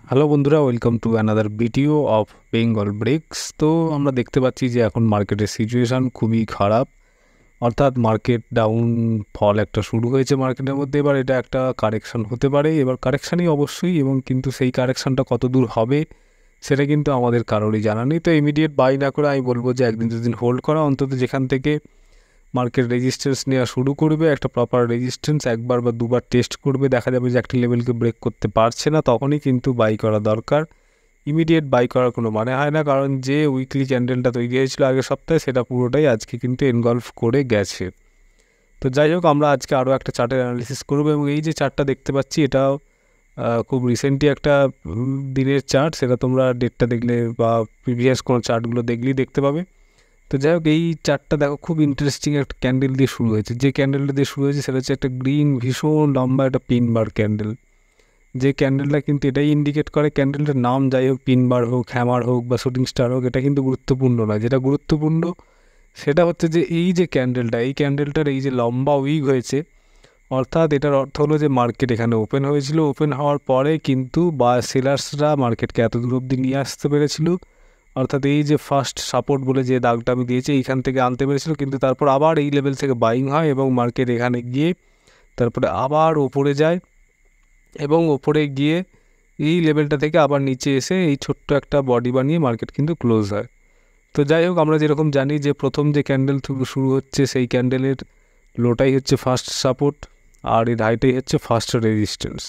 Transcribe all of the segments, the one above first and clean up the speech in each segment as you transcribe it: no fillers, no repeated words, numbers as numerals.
Hello বন্ধুরা, welcome to another video of Bengal ব্রেকস। তো আমরা দেখতে পাচ্ছি যে এখন মার্কেটের সিচুয়েশান খুবই খারাপ, অর্থাৎ মার্কেট ডাউন ফল একটা শুরু হয়েছে মার্কেটের মধ্যে। এবার এটা একটা কারেকশান হতে পারে, এবার কারেকশানই অবশ্যই, এবং কিন্তু সেই কারেকশানটা কত দূর হবে সেটা কিন্তু আমাদের কারোরই জানা নেই। তো ইমিডিয়েট বাই না করে আমি বলবো যে একদিন দুদিন হোল্ড করা, অন্তত যেখান থেকে মার্কেট রেজিস্ট্যান্স নেওয়া শুরু করবে, একটা প্রপার রেজিস্ট্যান্স একবার বা দুবার টেস্ট করবে, দেখা যাবে যে একটা লেভেলকে ব্রেক করতে পারছে না, তখনই কিন্তু বাই করা দরকার। ইমিডিয়েট বাই করার কোনো মানে হয় না, কারণ যে উইকলি ক্যান্ডেলটা তৈরি হয়েছিল আগের সপ্তাহে সেটা পুরোটাই আজকে কিন্তু এনগলফ করে গেছে। তো যাই হোক, আমরা আজকে আরও একটা চার্টের অ্যানালিসিস করবো, এবং এই যে চার্টটা দেখতে পাচ্ছি এটাও খুব রিসেন্টলি একটা দিনের চার্ট, সেটা তোমরা ডেটটা দেখলে বা প্রিভিয়াস কোনো চার্টগুলো দেখলেই দেখতে পাবে। তো যাই হোক, এই চার্টটা দেখো খুব ইন্টারেস্টিং একটা ক্যান্ডেল দিয়ে শুরু হয়েছে। যে ক্যান্ডেলটা দিয়ে শুরু হয়েছে সেটা হচ্ছে একটা গ্রিন ভীষণ লম্বা একটা পিন বার ক্যান্ডেল। যে ক্যান্ডেলটা কিন্তু এটাই ইন্ডিকেট করে, ক্যান্ডেলটার নাম যাই হোক, পিন বার হোক, হ্যামার হোক বা শুটিং স্টার হোক, এটা কিন্তু গুরুত্বপূর্ণ নয়। যেটা গুরুত্বপূর্ণ সেটা হচ্ছে যে এই যে ক্যান্ডেলটা, এই ক্যান্ডেলটার এই যে লম্বা উইক হয়েছে, অর্থাৎ এটার অর্থ হলো যে মার্কেট এখানে ওপেন হয়েছিল, ওপেন হওয়ার পরে কিন্তু বা সেলার্সরা মার্কেটকে এত দূর অব্দি নিয়ে আসতে পেরেছিল, অর্থাৎ এই যে ফার্স্ট সাপোর্ট বলে যে দাগটা আমি দিয়েছি এইখান থেকে আনতে পেরেছিল, কিন্তু তারপর আবার এই লেভেল থেকে বাইং হয় এবং মার্কেট এখানে গিয়ে তারপরে আবার ওপরে যায়, এবং ওপরে গিয়ে এই লেভেলটা থেকে আবার নিচে এসে এই ছোট্ট একটা বডি বানিয়ে মার্কেট কিন্তু ক্লোজ হয়। তো যাই হোক, আমরা যেরকম জানি যে প্রথম যে ক্যান্ডেল শুরু হচ্ছে সেই ক্যান্ডেলের লোটাই হচ্ছে ফার্স্ট সাপোর্ট, আর এর হাইটাই হচ্ছে ফার্স্ট রেজিস্ট্যান্স।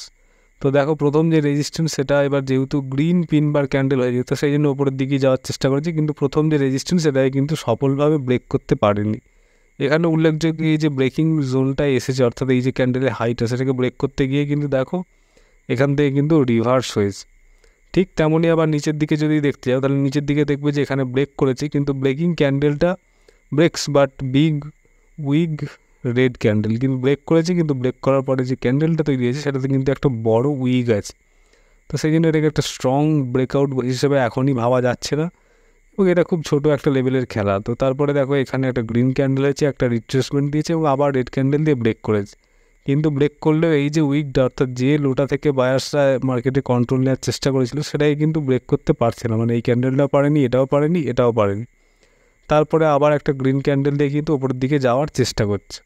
তো দেখো প্রথম যে রেজিস্ট্যান্স সেটা এবার যেহেতু গ্রিন পিন বার ক্যান্ডেল হয়ে যেত, সেই জন্য ওপরের দিকে যাওয়ার চেষ্টা করেছি, কিন্তু প্রথম যে রেজিস্ট্যান্স সেটাকে কিন্তু সফলভাবে ব্রেক করতে পারেনি। এখানে উল্লেখযোগ্য এই যে ব্রেকিং জোনটায় এসেছে, অর্থাৎ এই যে ক্যান্ডেলের হাইটা সেটাকে ব্রেক করতে গিয়ে কিন্তু দেখো এখান থেকে কিন্তু রিভার্স হয়েছে। ঠিক তেমনই আবার নিচের দিকে যদি দেখতে যাও, তাহলে নিচের দিকে দেখবে যে এখানে ব্রেক করেছে, কিন্তু ব্রেকিং ক্যান্ডেলটা breaks but big wick red candle কিন্তু ব্রেক করেছে, কিন্তু ব্রেক করার পরে যে ক্যান্ডেলটা তৈরি হয়েছে সেটাতে কিন্তু একটা বড় উইগ আছে। তো সেই জন্য এটাকে একটা স্ট্রং ব্রেকআউট হিসেবে এখনই ভাবা যাচ্ছে না, এবং এটা খুব ছোটো একটা লেভেলের খেলা। তো তারপরে দেখো এখানে একটা গ্রিন ক্যান্ডেল হয়েছে, একটা রিট্রেসমেন্ট দিয়েছে, এবং আবার রেড ক্যান্ডেল দিয়ে ব্রেক করেছে, কিন্তু ব্রেক করলেও এই যে উইকটা, অর্থাৎ যে লোটা থেকে বায়ার্সরা মার্কেটে কন্ট্রোল নেওয়ার চেষ্টা করেছিল সেটাই কিন্তু ব্রেক করতে পারছে না। মানে এই ক্যান্ডেলটাও পারেনি, এটাও পারেনি, এটাও পারেনি। তারপরে আবার একটা গ্রিন ক্যান্ডেল দিয়ে কিন্তু ওপরের দিকে যাওয়ার চেষ্টা করছে।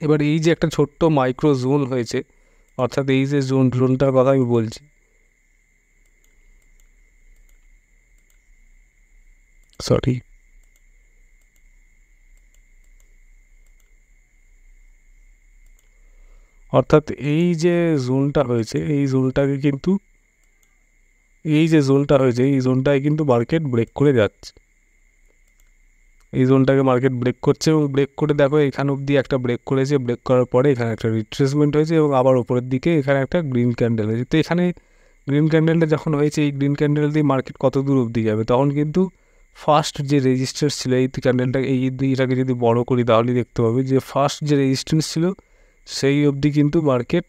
এবার এই যে একটা ছোট্ট মাইক্রো জোন হয়েছে, অর্থাৎ এই যে জোনটার কথা আমি বলছি, সরি, অর্থাৎ এই যে জোনটা হয়েছে এই জোনটাকে কিন্তু এই যে জোনটা হয়েছে এই জোনটায় কিন্তু মার্কেট ব্রেক করে যাচ্ছে। এই জোনটাকে মার্কেট ব্রেক করছে, এবং ব্রেক করে দেখো এখান অবধি একটা ব্রেক করেছে, ব্রেক করার পরে এখানে একটা রিট্রেসমেন্ট হয়েছে, এবং আবার ওপরের দিকে এখানে একটা গ্রিন ক্যান্ডেল হয়েছে। তো এখানে গ্রিন ক্যান্ডেলটা যখন হয়েছে, এই গ্রিন ক্যান্ডেল দিয়ে মার্কেট কত দূর অবধি যাবে, তখন কিন্তু ফার্স্ট যে রেজিস্ট্যান্স ছিল এই ক্যান্ডেলটা, এইটাকে যদি বড় করি তাহলে দেখতে পাবে যে ফার্স্ট যে রেজিস্ট্যান্স ছিল সেই অবধি কিন্তু মার্কেট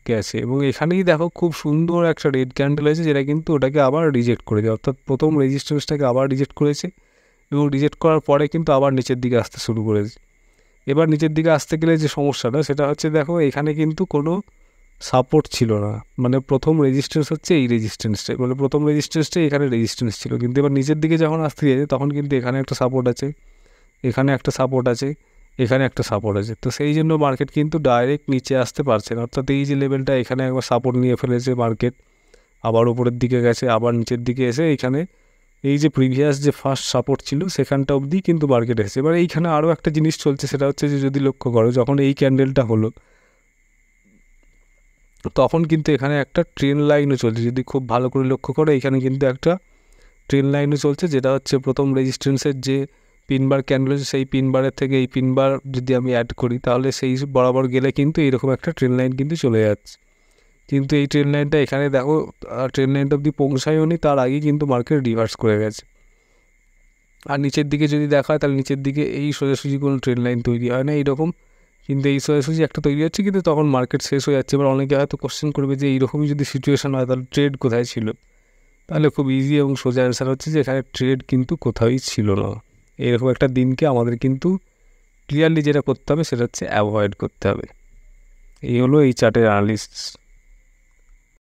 গেছে, এবং এখানেই দেখো খুব সুন্দর একটা রেড ক্যান্ডেল হয়েছে, যেটা কিন্তু ওটাকে আবার রিজেক্ট করেছে, অর্থাৎ প্রথম রেজিস্ট্যান্সটাকে আবার রিজেক্ট করেছে, এবং রিজেক্ট করার পরে কিন্তু আবার নিচের দিকে আসতে শুরু করেছে। এবার নিচের দিকে আসতে গেলে যে সমস্যাটা সেটা হচ্ছে, দেখো এখানে কিন্তু কোনো সাপোর্ট ছিল না। মানে প্রথম রেজিস্ট্যান্স হচ্ছে এই রেজিস্ট্যান্সটাই, মানে প্রথম রেজিস্ট্যান্সটাই এখানে রেজিস্ট্যান্স ছিল, কিন্তু এবার নিচের দিকে যখন আসতে গেছে তখন কিন্তু এখানে একটা সাপোর্ট আছে, এখানে একটা সাপোর্ট আছে, এখানে একটা সাপোর্ট আছে। তো সেই জন্য মার্কেট কিন্তু ডাইরেক্ট নিচে আসতে পারছে না, অর্থাৎ এই যে লেভেলটা এখানে একবার সাপোর্ট নিয়ে ফেলেছে মার্কেট, আবার উপরের দিকে গেছে, আবার নিচের দিকে এসে এইখানে এই যে প্রিভিয়াস যে ফার্স্ট সাপোর্ট ছিল সেখানটা অবধি কিন্তু মার্কেট এসেছে। এবার এইখানে আরও একটা জিনিস চলছে, সেটা হচ্ছে যে যদি লক্ষ্য করো যখন এই ক্যান্ডেলটা হলো তখন কিন্তু এখানে একটা ট্রেন লাইনও চলছে। যদি খুব ভালো করে লক্ষ্য করো এখানে কিন্তু একটা ট্রেন লাইনও চলছে, যেটা হচ্ছে প্রথম রেজিস্ট্যান্সের যে পিনবার ক্যান্ডেল সেই পিনবারের থেকে এই পিনবার যদি আমি অ্যাড করি তাহলে সেই বরাবর গেলে কিন্তু এইরকম একটা ট্রেন লাইন কিন্তু চলে যাচ্ছে। কিন্তু এই ট্রেন লাইনটা এখানে দেখো ট্রেন লাইনটা অবধি পৌঁছায়ও নি, তার আগেই কিন্তু মার্কেট রিভার্স করে গেছে। আর নিচের দিকে যদি দেখা হয় তাহলে নিচের দিকে এই সোজাসুজি কোনো ট্রেন লাইন তৈরি হয় না এইরকম, কিন্তু এই সোজাসুজি একটা তৈরি হচ্ছে, কিন্তু তখন মার্কেট শেষ হয়ে যাচ্ছে। এবার অনেকে হয়তো কোশ্চেন করবে যে এইরকমই যদি সিচুয়েশান হয় তাহলে ট্রেড কোথায় ছিল, তাহলে খুব ইজি এবং সোজা অ্যান্সার হচ্ছে যে এখানে ট্রেড কিন্তু কোথাওই ছিল না। এরকম একটা দিনকে আমাদের কিন্তু ক্লিয়ারলি যেটা করতে হবে সেটা হচ্ছে অ্যাভয়েড করতে হবে। এই হলো এই চার্টের অ্যানালিসিস।